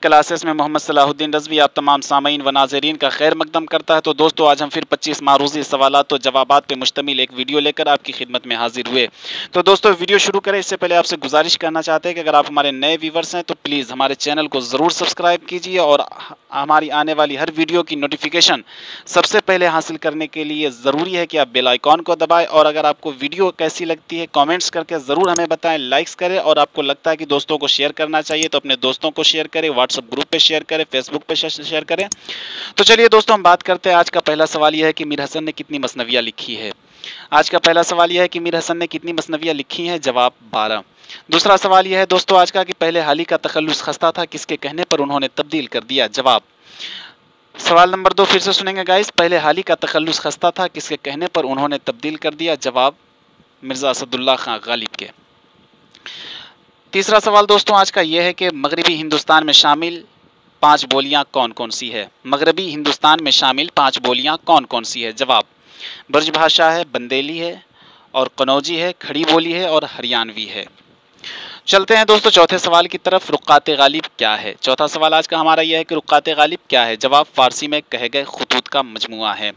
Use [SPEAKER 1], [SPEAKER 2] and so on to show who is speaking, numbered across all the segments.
[SPEAKER 1] Classes میں محمد صلاح الدین رضوی آپ تمام سامعین و ناظرین کا خیر مقدم کرتا ہے۔ تو دوستو آج ہم پھر 25 معروضی سوالات و جوابات پہ مشتمل ایک ویڈیو لے کر آپ کی خدمت میں حاضر ہوئے۔ تو دوستو ویڈیو شروع کریں اس سے پہلے آپ سے گزارش کرنا چاہتے ہیں کہ اگر آپ ہمارے نئے ویورز ہیں تو پلیز ہمارے چینل کو ضرور سبسکرائب کیجیے اور ہماری آنے والی ہر ویڈیو کی نوٹیفیکیشن سب سے پہلے حاصل کرنے کے لیے ضروری ہے کہ آپ بیل آئیکن کو دبائیں، اور اگر آپ کو ویڈیو کیسی لگتی ہے کامنٹس کر کے ضرور ہمیں بتائیں، لائکس کریں، اور آپ کو لگتا ہے کہ دوستوں کو شیئر کرنا چاہیے تو اپنے دوستوں کو شیئر کریں، واٹس ایپ گروپ پہ شیئر کریں، فیس بک پہ شیئر کریں۔ تو چلیے دوستوں ہم بات کرتے ہیں۔ آج کا پہلا سوال یہ ہے کہ میر حسن نے کتنی مثنویاں لکھی ہے؟ آج کا پہلا سوال یہ ہے کہ میر حسن نے کتنی مثنویاں لکھی ہیں؟ جواب 12۔ دوسرا سوال یہ ہے دوستو آج کا کہ پہلے حالی کا تخلص خستہ تھا، کس کے کہنے پر انہوں نے تبدیل کر دیا؟ جواب۔ سوال نمبر 2 پھر سے سنیں گے گائز، پہلے حالی کا تخلص خستہ تھا، کس کے کہنے پر انہوں نے تبدیل کر دیا؟ جواب مرزا اسد اللہ خان غالب کے۔ تیسرا سوال دوستوں آج کا یہ ہے کہ مغربی ہندوستان میں شامل 5 بولیاں کون کون سی ہے؟ مغربی ہندوستان میں شامل 5 بولیاں کون کون سی ہے؟ جواب برج بھاشا ہے، بندیلی ہے، اور قنوجی ہے، کھڑی بولی ہے، اور ہریانوی ہے۔ چلتے ہیں دوستو چوتھے سوال کی طرف۔ رقعت غالب کیا ہے؟ چوتھا سوال آج کا ہمارا یہ ہے کہ رقعت غالب کیا ہے؟ جواب فارسی میں کہے گئے خطوط کا مجموعہ ہے۔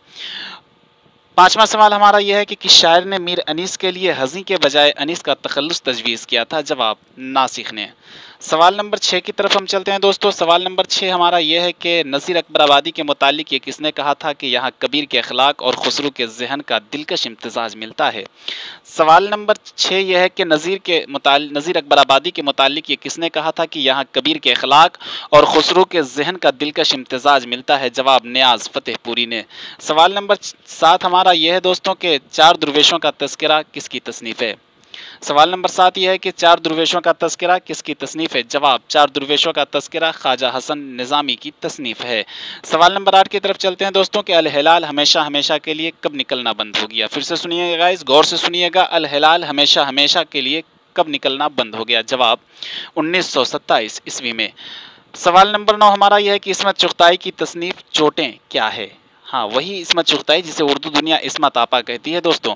[SPEAKER 1] پانچواں سوال ہمارا یہ ہے کہ کس شاعر نے میر انیس کے لیے ہزیں کے بجائے انیس کا تخلص تجویز کیا تھا؟ جواب ناسخ نے۔ سوال نمبر 6 کی طرف ہم چلتے ہیں دوستو۔ سوال نمبر 6 ہمارا یہ ہے کہ نذیر اکبر آبادی کے متعلق یہ کس نے کہا تھا کہ یہاں کبیر کے اخلاق اور خسرو کے ذہن کا دلکش امتزاج ملتا ہے؟ سوال نمبر 6 یہ ہے کہ نذیر اکبر آبادی کے متعلق یہ کس نے کہا تھا کہ یہاں کبیر کے اخلاق اور خسرو کے ذہن کا دلکش امتزاج ملتا ہے؟ جواب نیاز فتح پوری نے۔ سوال نمبر 7 ہمارا یہ ہے دوستوں کہ 4 درویشوں کا تذکرہ کس کی تصنیف ہے؟ سوال نمبر 7 یہ ہے کہ 4 درویشوں کا تذکرہ کس کی تصنیف ہے؟ جواب 4 درویشوں کا تذکرہ خواجہ حسن نظامی کی تصنیف ہے۔ سوال نمبر 8 کی طرف چلتے ہیں دوستوں کہ الہلال ہمیشہ ہمیشہ کے لیے کب نکلنا بند ہو گیا؟ پھر سے سنیے گا گائز، غور سے سنیے گا، الہلال ہمیشہ ہمیشہ کے لیے کب نکلنا بند ہو گیا؟ جواب 1927 عیسوی میں۔ سوال نمبر 9 ہمارا یہ ہے کہ عصمت چغتائی کی تصنیف چوٹیں کیا ہے؟ ہاں وہی عصمت چغتائی جسے اردو دنیا عصمت آپا کہتی ہے دوستوں۔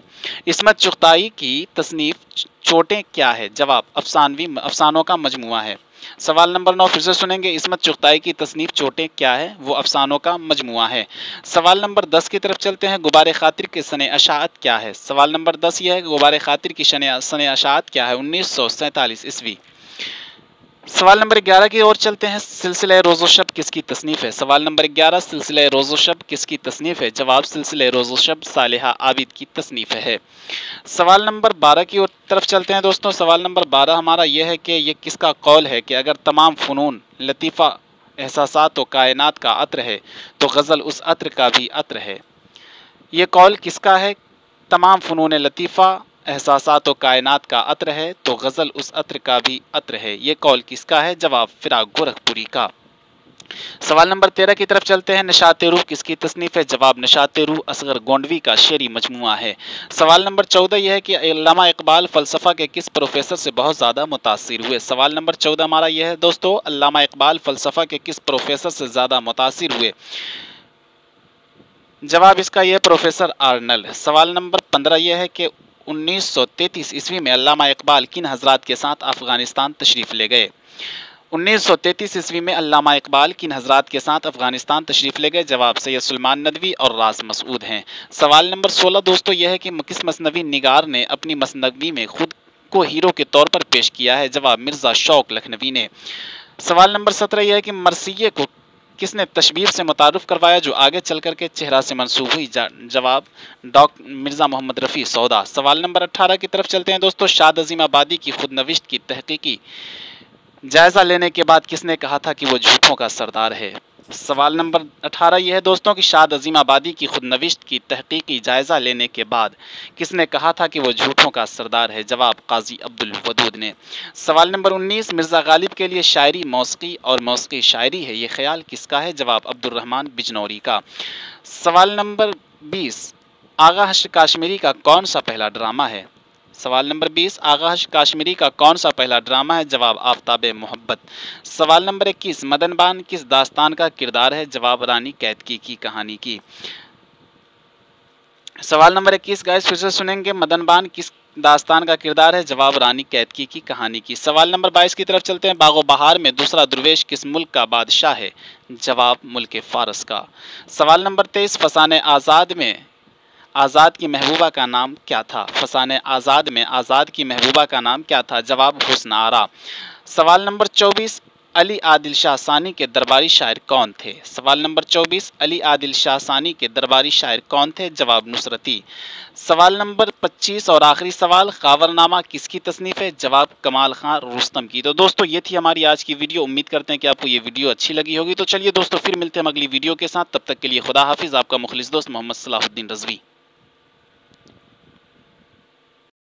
[SPEAKER 1] عصمت چغتائی کی تصنیف چوٹیں کیا ہے؟ جواب افسانوں کا مجموعہ ہے۔ سوال نمبر 9 پھر سے سنیں گے، عصمت چغتائی کی تصنیف چوٹیں کیا ہے؟ وہ افسانوں کا مجموعہ ہے۔ سوال نمبر 10 کی طرف چلتے ہیں، غبار خاطر کے سنِ اشاعت کیا ہے؟ سوال نمبر 10 یہ ہے کہ غبار خاطر کی سنِ اشاعت کیا ہے؟ 1947 عیسوی۔ سوال نمبر 11 کی اور چلتے ہیں، سلسلہ روز و شب کس کی تصنیف ہے؟ سوال نمبر 11 سلسلہ روز و شب کس کی تصنیف ہے؟ جواب سلسلہ روز و شب صالحہ عابد کی تصنیف ہے۔ سوال نمبر 12 کی اور طرف چلتے ہیں دوستوں۔ سوال نمبر 12 ہمارا یہ ہے کہ یہ کس کا قول ہے کہ اگر تمام فنون لطیفہ احساسات و کائنات کا عطر ہے تو غزل اس عطر کا بھی عطر ہے؟ یہ قول کس کا ہے؟ تمام فنون لطیفہ احساسات و کائنات کا عطر ہے تو غزل اس عطر کا بھی عطر ہے، یہ قول کس کا ہے؟ جواب فراق گورکھ پوری کا۔ سوال نمبر 13 کی طرف چلتے ہیں، نشاط روح کس کی تصنیف ہے؟ جواب نشاط روح اصغر گونڈوی کا شعری مجموعہ ہے۔ سوال نمبر 14 یہ ہے کہ علامہ اقبال فلسفہ کے کس پروفیسر سے بہت زیادہ متاثر ہوئے؟ سوال نمبر 14 ہمارا یہ ہے دوستو، علامہ اقبال فلسفہ کے کس پروفیسر سے زیادہ متاثر ہوئے؟ جواب اس کا یہ پروفیسر آرنل۔ سوال نمبر 15 یہ ہے کہ 1933 عیسوی میں علامہ اقبال کن حضرات کے ساتھ افغانستان تشریف لے گئے؟ 1933 عیسوی میں علامہ اقبال کن حضرات کے ساتھ افغانستان تشریف لے گئے؟ جواب سید سلیمان ندوی اور راز مسعود ہیں۔ سوال نمبر 16 دوستو یہ ہے کہ کس مثنوی نگار نے اپنی مثنوی میں خود کو ہیرو کے طور پر پیش کیا ہے؟ جواب مرزا شوق لکھنوی نے۔ سوال نمبر 17 یہ ہے کہ مرثیے کو کس نے تشبیہ سے متعارف کروایا جو آگے چل کر کے چہرہ سے منسوب ہوئی؟ جواب مرزا محمد رفیع سودا۔ سوال نمبر 18 کی طرف چلتے ہیں دوستو، شاد عظیم آبادی کی خود نوشت کی تحقیقی جائزہ لینے کے بعد کس نے کہا تھا کہ وہ جھوٹوں کا سردار ہے؟ سوال نمبر 18 یہ ہے دوستوں کہ شاد عظیم آبادی کی خود نوشت کی تحقیقی جائزہ لینے کے بعد کس نے کہا تھا کہ وہ جھوٹوں کا سردار ہے؟ جواب قاضی عبدالودود نے۔ سوال نمبر 19 مرزا غالب کے لیے شاعری موسیقی اور موسیقی شاعری ہے، یہ خیال کس کا ہے؟ جواب عبد الرحمن بجنوری کا۔ سوال نمبر 20 آغا حشر کاشمیری کا کون سا پہلا ڈرامہ ہے؟ سوال نمبر 20 آغا حشر کاشمیری کا کون سا پہلا ڈرامہ ہے؟ جواب آفتاب محبت۔ سوال نمبر 21 مدن بان کس داستان کا کردار ہے؟ جواب رانی کیتکی کی کہانی کی۔ سوال نمبر 21 گائز پھر سے سنیں گے، مدن بان کس داستان کا کردار ہے؟ جواب رانی کیتکی کی کہانی کی۔ سوال نمبر 22 کی طرف چلتے ہیں۔ باغ و بہار میں دوسرا درویش کس ملک کا بادشاہ ہے؟ جواب ملک فارس کا۔ سوال نمبر 23، فسانہ آزاد میں آزاد کی محبوبہ کا نام کیا تھا؟ فسانہ آزاد میں آزاد کی محبوبہ کا نام کیا تھا؟ جواب حسن آرا۔ سوال نمبر 24، علی عادل شاہ ثانی کے درباری شاعر کون تھے؟ سوال نمبر 24، علی عادل شاہ ثانی کے درباری شاعر کون تھے؟ جواب نصرتی۔ سوال نمبر 25 اور آخری سوال، خاورنامہ کس کی تصنیف ہے؟ جواب کمال خان رستم کی۔ تو دوستو یہ تھی ہماری آج کی ویڈیو، امید کرتے ہیں کہ آپ کو یہ ویڈیو اچھی لگی ہوگی۔ تو چلیے دوستو پھر ملتے ہیں اگلی ویڈیو کے ساتھ، تب تک کے لیے خدا حافظ۔ آپ کا مخلص دوست محمد صلاح الدین رضوی۔